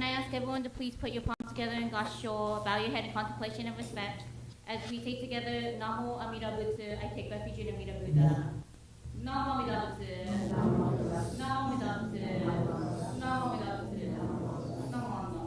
can I ask everyone to please put your palms together and bow your head in contemplation and respect as we say together, Namo Amida Butsu, I take refuge in Amida Buddha. Namo Amida Butsu, Namo Amida Butsu, Namo Amida Butsu, Namo Amida.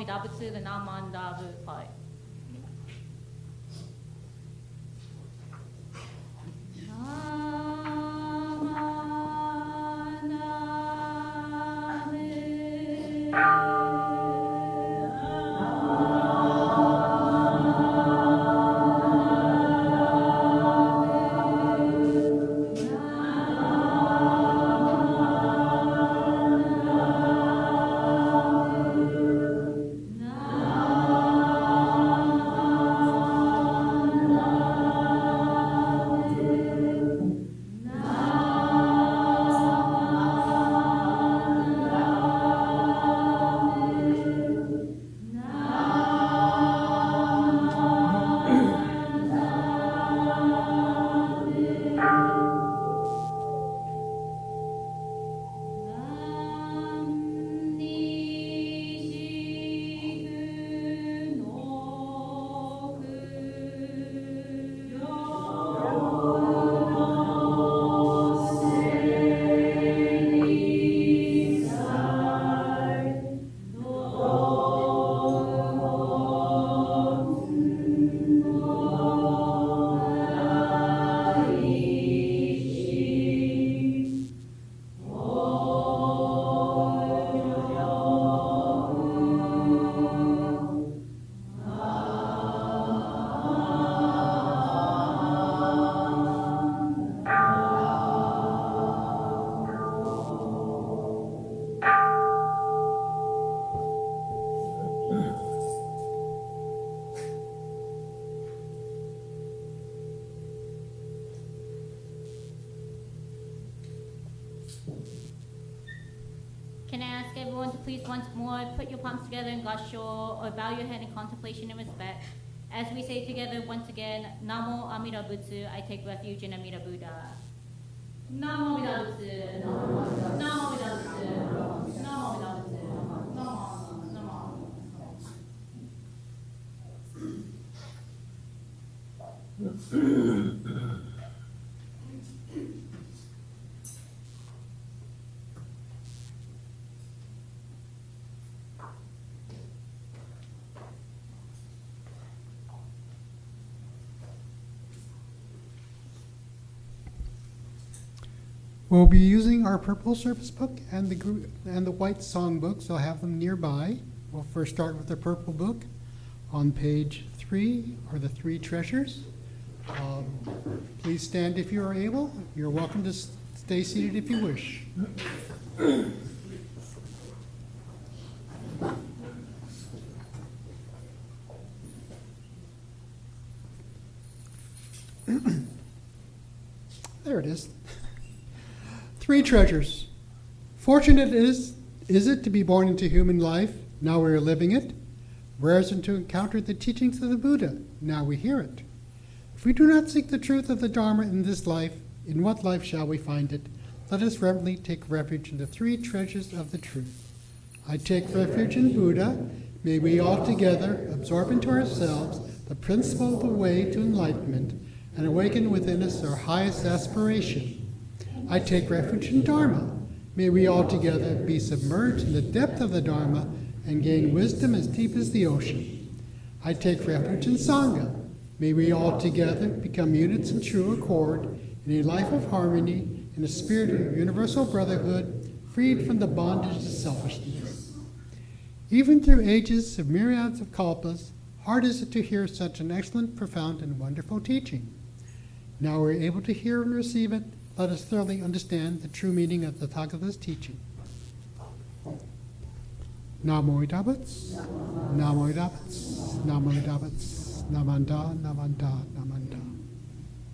Amitabha to the Namandabu part. Can I ask everyone to please once more put your palms together in Gasho or bow your head in contemplation and respect as we say together once again, Namo Amida Butsu, I take refuge in Amida Buddha. Namo Amida Butsu, Namo Amida Butsu, Namo Amida Butsu, Namo, Namo. We'll be using our purple service book and the white song book, so I'll have them nearby. We'll first start with the purple book. On page 3 are the 3 treasures. Please stand if you are able. You're welcome to stay seated if you wish. There it is. 3 treasures. Fortunate is it to be born into human life, now we are living it. Rare is it to encounter the teachings of the Buddha, now we hear it. If we do not seek the truth of the Dharma in this life, in what life shall we find it? Let us reverently take refuge in the 3 treasures of the truth. I take refuge in Buddha. May we all together absorb into ourselves the principle of the way to enlightenment and awaken within us our highest aspiration. I take refuge in Dharma. May we all together be submerged in the depth of the Dharma and gain wisdom as deep as the ocean. I take refuge in Sangha. May we all together become units in true accord in a life of harmony, in a spirit of universal brotherhood, freed from the bondage of selfishness. Even through ages of myriads of kalpas, hard is it to hear such an excellent, profound, and wonderful teaching. Now we're able to hear and receive it. Let us thoroughly understand the true meaning of the Tathagata's teaching. Namo Idabats, Namo Idabats, Namo Idabats, Namanda, Namanda, Namanda.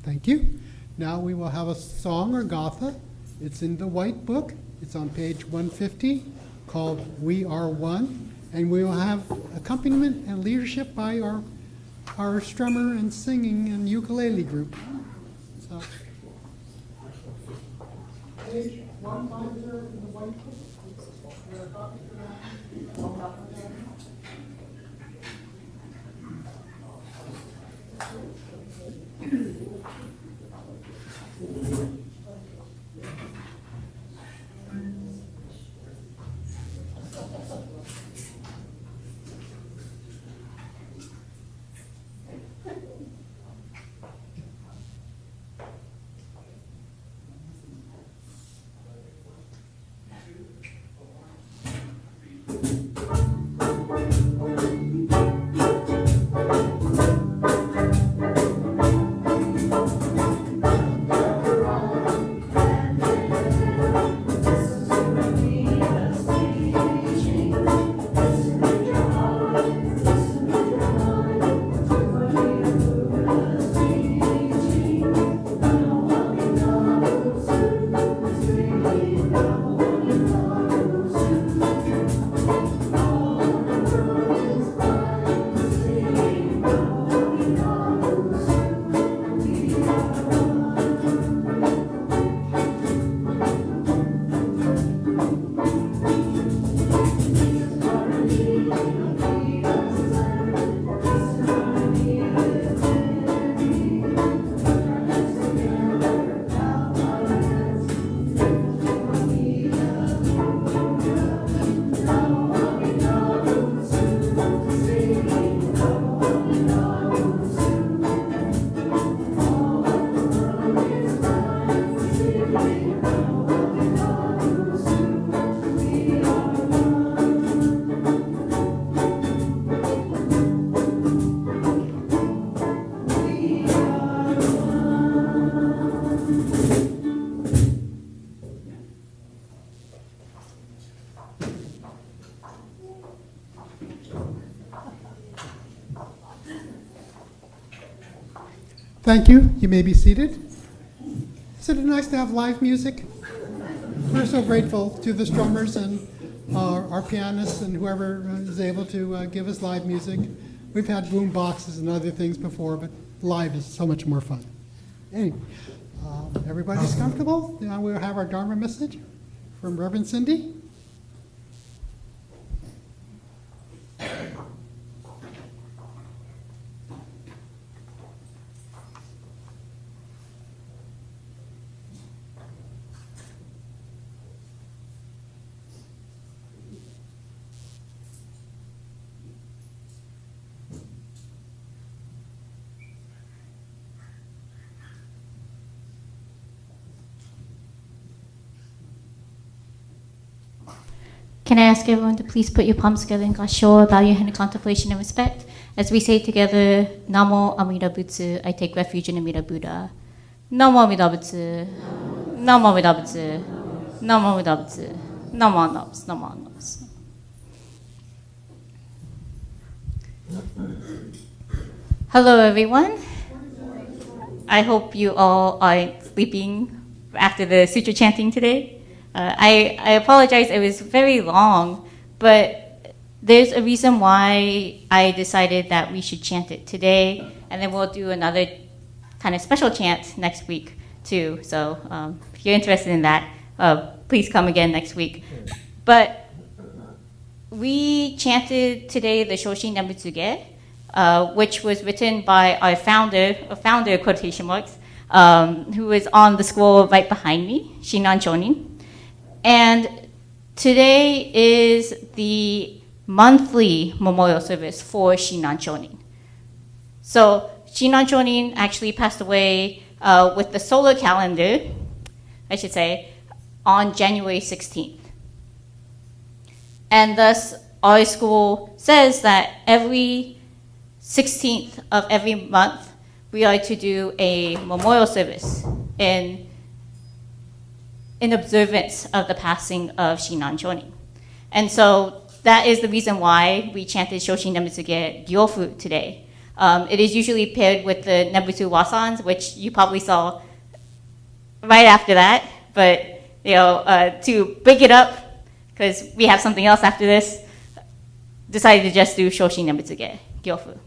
Thank you. Now we will have a song or gatha. It's in the white book. It's on page 150, called We Are One. And we will have accompaniment and leadership by our strummer and singing and ukulele group. So. Page 150 in the white book. Thank you. You may be seated. Isn't it nice to have live music? We're so grateful to the strummers and our pianists and whoever is able to give us live music. We've had boom boxes and other things before, but live is so much more fun. Anyway, everybody's comfortable? Now we'll have our Dharma message from Reverend Cindy. Can I ask everyone to please put your palms together in Gasho, bow your head in contemplation and respect, as we say together, Namo Amida Butsu, I take refuge in Amida Buddha. Namo Amida Butsu, Namo Amida Butsu, Namo Amida Butsu, Namo Nams, Namo Nams. Hello everyone. I hope you all are sleeping after the sutra chanting today. I apologize, it was very long, but there's a reason why I decided that we should chant it today, and then we'll do another kind of special chant next week too. So if you're interested in that, please come again next week. But we chanted today the Shoshin Nembutsuge, which was written by our founder quotation marks, who is on the scroll right behind me, Shinan Chonin. And today is the monthly memorial service for Shinan Chonin. So Shinan Chonin actually passed away with the solar calendar, I should say, on January 16th. And thus, our school says that every 16th of every month, we are to do a memorial service in observance of the passing of Shinan Chonin. And so that is the reason why we chanted Shoshin Nembutsuge Gyofu today. It is usually paired with the Nembutsu Wasans, which you probably saw right after that. But to break it up, because we have something else after this, decided to just do Shoshin Nembutsuge Gyofu.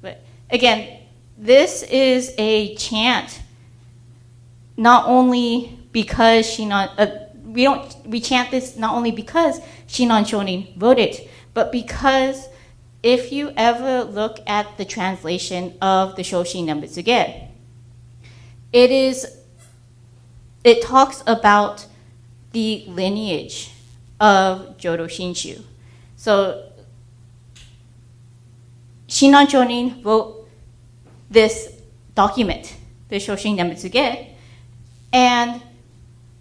But again, this is a chant not only because we chant this not only because Shinan Chonin wrote it, but because if you ever look at the translation of the Shoshin Nembutsuge, it talks about the lineage of Jodo Shinshu. So Shinan Chonin wrote this document, the Shoshin Nembutsuge, and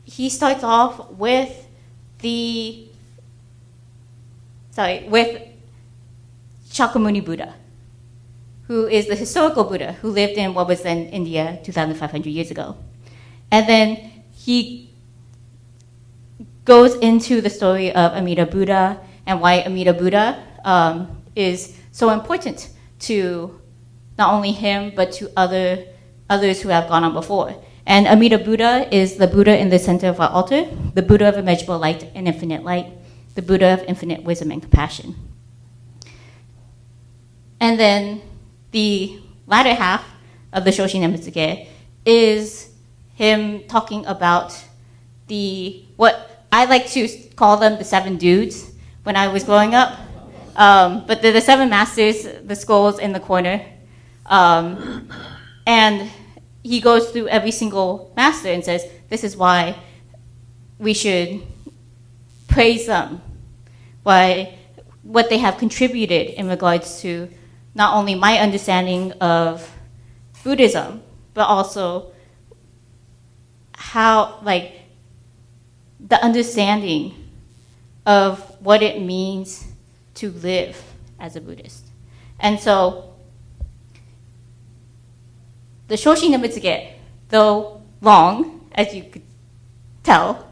he starts off with Shakyamuni Buddha, who is the historical Buddha who lived in what was then India 2,500 years ago. And then he goes into the story of Amida Buddha and why Amida Buddha is so important to not only him, but to others who have gone on before. And Amida Buddha is the Buddha in the center of our altar, the Buddha of immeasurable light and infinite light, the Buddha of infinite wisdom and compassion. And then the latter half of the Shoshin Nembutsuge is him talking about what I like to call them the 7 dudes when I was growing up. But they're the 7 masters, the skulls in the corner. And he goes through every single master and says, this is why we should praise them, what they have contributed in regards to not only my understanding of Buddhism, but also how, the understanding of what it means to live as a Buddhist. And so the Shoshin Nembutsuge, though long, as you could tell,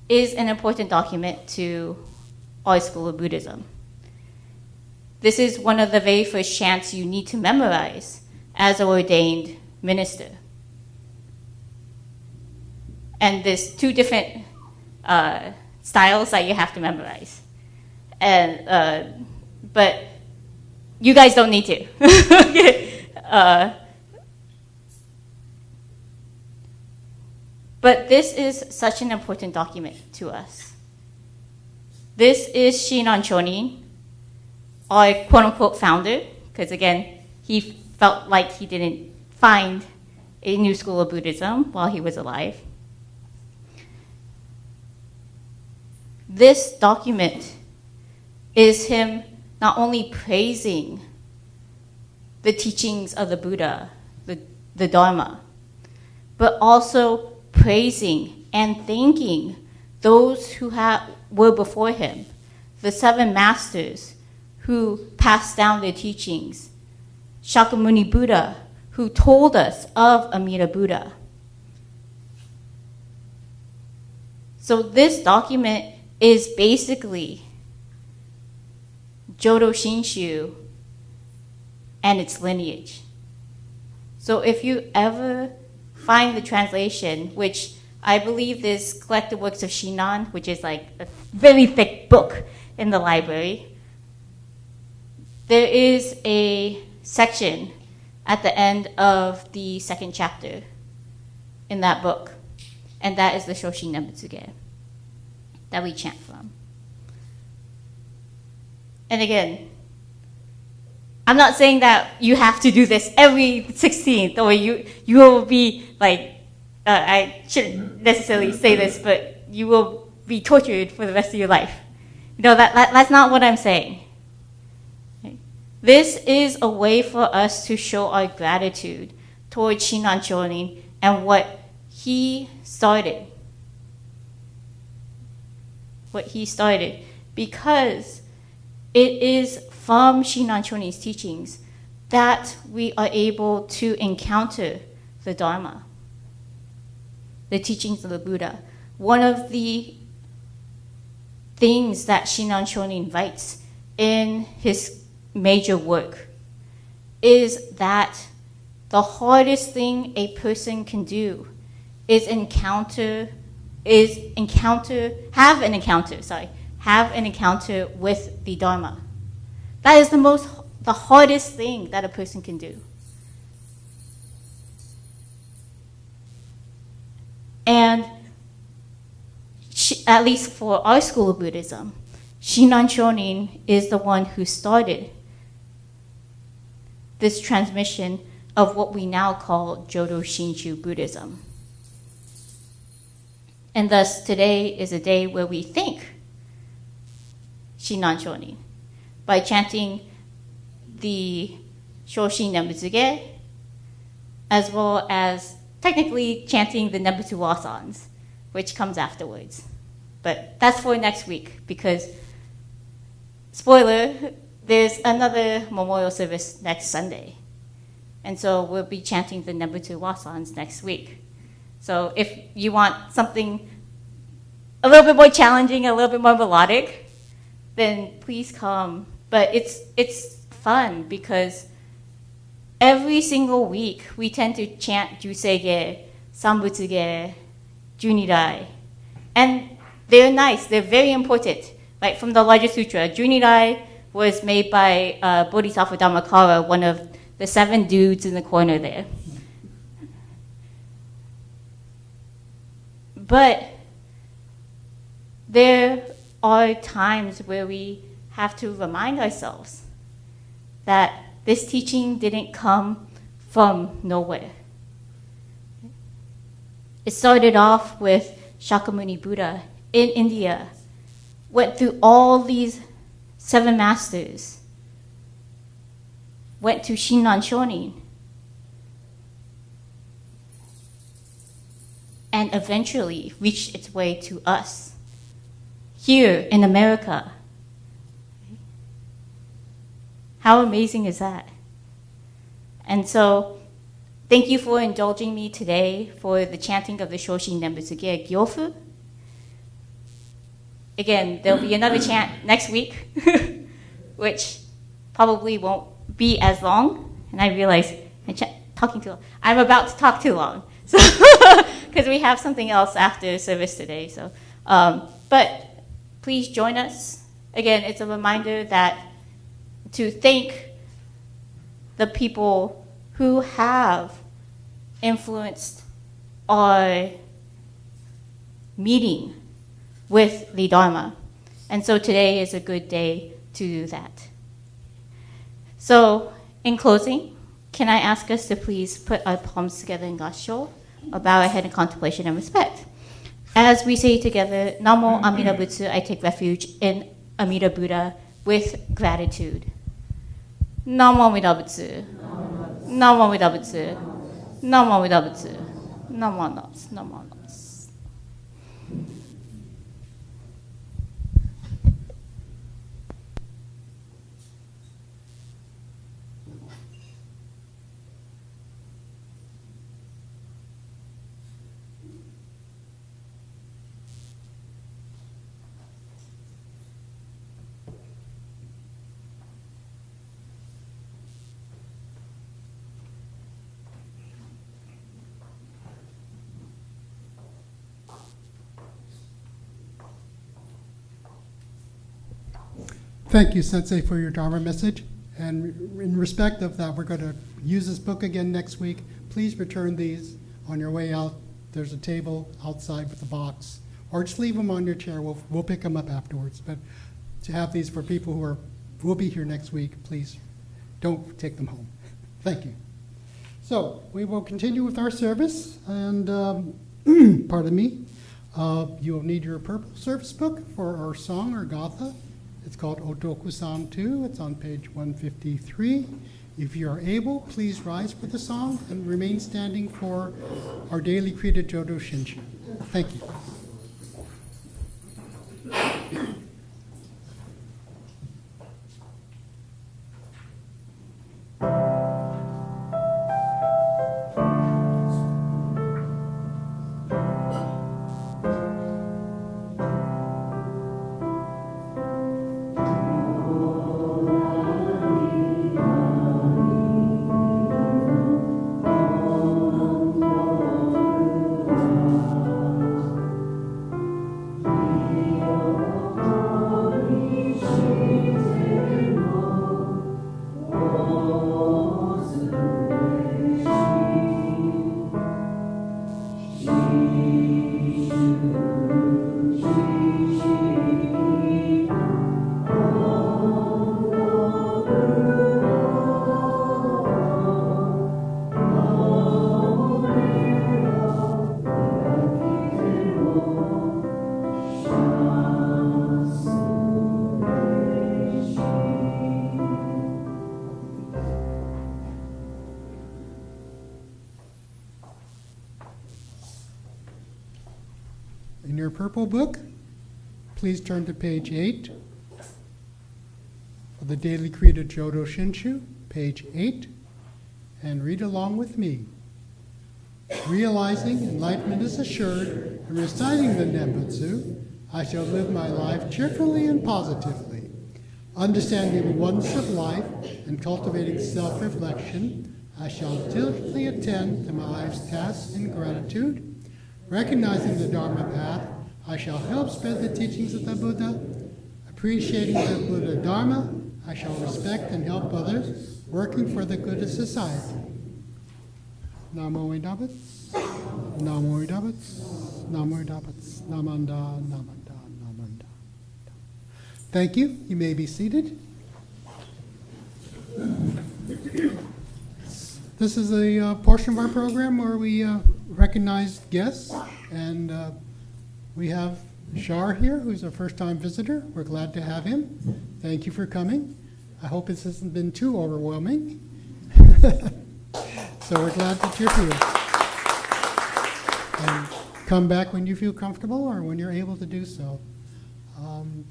is an important document to our school of Buddhism. This is one of the very first chants you need to memorize as an ordained minister. And there's two different styles that you have to memorize. And but you guys don't need to. But this is such an important document to us. This is Shinran Chonin, our quote-unquote founder, because again, he felt like he didn't find a new school of Buddhism while he was alive. This document is him not only praising the teachings of the Buddha, the Dharma, but also praising and thanking those who were before him, the seven masters who passed down their teachings, Shakyamuni Buddha, who told us of Amida Buddha. So this document is basically Jodo Shinshu and its lineage. So if you ever find the translation, which I believe is Collected Works of Shinran, which is like a very thick book in the library, there is a section at the end of the second chapter in that book, and that is the Shoshin Nembutsuge that we chant from. And again, I'm not saying that you have to do this every 16th, or you will be like, I shouldn't necessarily say this, but you will be tortured for the rest of your life. You know, that's not what I'm saying. This is a way for us to show our gratitude towards Shinran Chonin and what he started. Because it is from Shinran Chonin's teachings that we are able to encounter the Dharma, the teachings of the Buddha. One of the things that Shinran Chonin writes in his major work is that the hardest thing a person can do is have an encounter with the Dharma. That is the hardest thing that a person can do. And at least for our school of Buddhism, Shinran Chonin is the one who started this transmission of what we now call Jodo Shinshu Buddhism. And thus, today is a day where we thank Shinran Chonin by chanting the Shoshin Nembutsuge, as well as technically chanting the Nembutsu Wasans, which comes afterwards. But that's for next week, because, spoiler, there's another memorial service next Sunday. And so we'll be chanting the Nembutsu Wasans next week. So if you want something a little bit more challenging, a little bit more melodic, then please come. But it's fun because every single week we tend to chant Jusege, Sambutsuge, Junirai. And they're nice, they're very important. Like from the Larger Sutra, Junirai was made by Bodhisattva Dhammakara, one of the 7 dudes in the corner there. But there are times where we have to remind ourselves that this teaching didn't come from nowhere. It started off with Shakyamuni Buddha in India, went through all these 7 masters, went to Shinran Chonin, and eventually reached its way to us, here in America. How amazing is that? And so, thank you for indulging me today for the chanting of the Shoshin Nembutsuge Gyofu. Again, there'll be another chant next week, which probably won't be as long. And I realize talking too long. I'm about to talk too long, so because we have something else after service today. So, but please join us. Again, it's a reminder that to thank the people who have influenced our meeting with the Dharma. And so today is a good day to do that. So, in closing, can I ask us to please put our palms together in Gassho, bow our head in contemplation and respect. As we say together, Namo Amida Butsu, I take refuge in Amida Buddha with gratitude. Namo Amida Butsu. Namo Amida Butsu. Namo Amida Butsu. Namo Nos. Namo Nos. Thank you, Sensei, for your Dharma message. And in respect of that, we're going to use this book again next week. Please return these on your way out. There's a table outside with a box. Or just leave them on your chair. We'll pick them up afterwards. But to have these for people who will be here next week, please don't take them home. Thank you. So we will continue with our service. And pardon me, you'll need your purple service book for our song or gatha. It's called Otoku-san 2. It's on page 153. If you are able, please rise for the song and remain standing for our daily Krita Jodo Shinshu. Thank you. In your purple book, please turn to page 8 of the Daily Krita Jodo Shinshu, page 8, and read along with me. Realizing enlightenment is assured and reciting the Nembutsu, I shall live my life cheerfully and positively. Understanding the oneness of life and cultivating self-reflection, I shall diligently attend to my life's tasks in gratitude. Recognizing the Dharma path, I shall help spread the teachings of the Buddha. Appreciating the Buddha Dharma, I shall respect and help others, working for the good of society. Namo Idabats, Namo Idabats, Namo Idabats, Namanda, Namanda, Namanda. Thank you. You may be seated. This is a portion of our program where we recognize guests, and we have Shar here, who's a first-time visitor. We're glad to have him. Thank you for coming. I hope this hasn't been too overwhelming. So we're glad that you're here. And come back when you feel comfortable or when you're able to do so.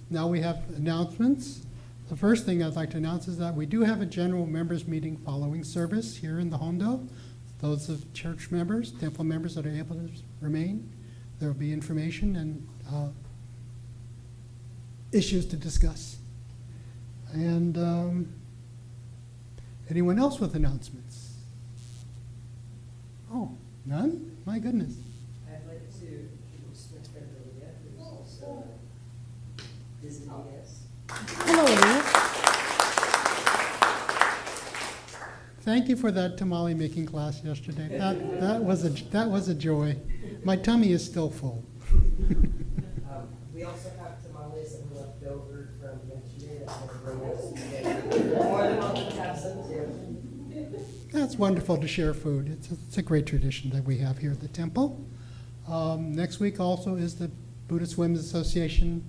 Now we have announcements. The first thing I'd like to announce is that we do have a general members meeting following service here in the Hondo. Those of church members, temple members that are able to remain, there will be information and issues to discuss. And anyone else with announcements? Oh, none? My goodness. I'd like to introduce my friend Olivia, who's also visiting us. Hello, Leah. Thank you for that tamale making class yesterday. That was a joy. My tummy is still full. We also have tamales and left over from yesterday that's going to bring us. More than welcome to have some too. That's wonderful to share food. It's a great tradition that we have here at the temple. Next week also is the Buddhist Women's Association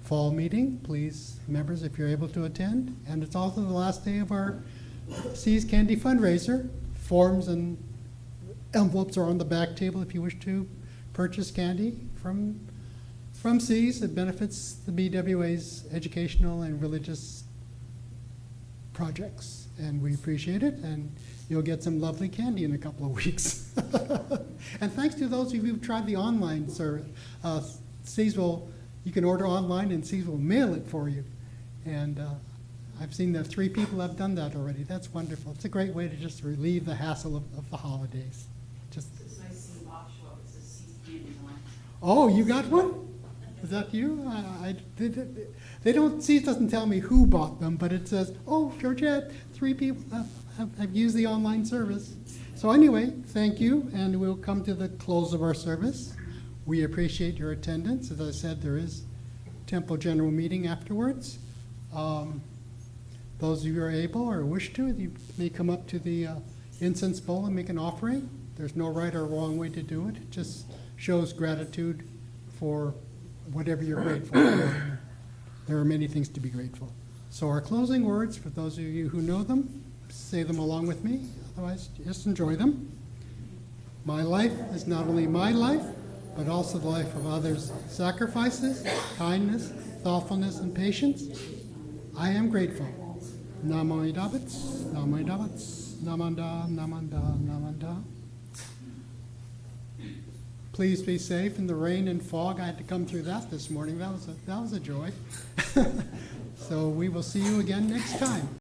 fall meeting. Please, members, if you're able to attend. And it's also the last day of our C's Candy fundraiser. Forms and envelopes are on the back table if you wish to purchase candy from C's. It benefits the BWA's educational and religious projects, and we appreciate it, and you'll get some lovely candy in a couple of weeks. And thanks to those of you who've tried the online service. C's you can order online and C's will mail it for you. And I've seen that 3 people have done that already. That's wonderful. It's a great way to just relieve the hassle of the holidays. It's nice seeing Bob show up. It says C's Candy on. Oh, you got one? Is that you? They don't. C doesn't tell me who bought them, but it says, "Oh, Georgette, 3 people have used the online service." So anyway, thank you, and we'll come to the close of our service. We appreciate your attendance. As I said, there is temple general meeting afterwards. Those of you who are able or wish to, you may come up to the incense bowl and make an offering. There's no right or wrong way to do it. It just shows gratitude for whatever you're grateful for. There are many things to be grateful. So our closing words, for those of you who know them, say them along with me. Otherwise, just enjoy them. My life is not only my life, but also the life of others' sacrifices, kindness, thoughtfulness, and patience. I am grateful. Namo Idabits, Namo Idabits, Namanda, Namanda, Namanda. Please be safe in the rain and fog. I had to come through that this morning. That was a joy. So we will see you again next time.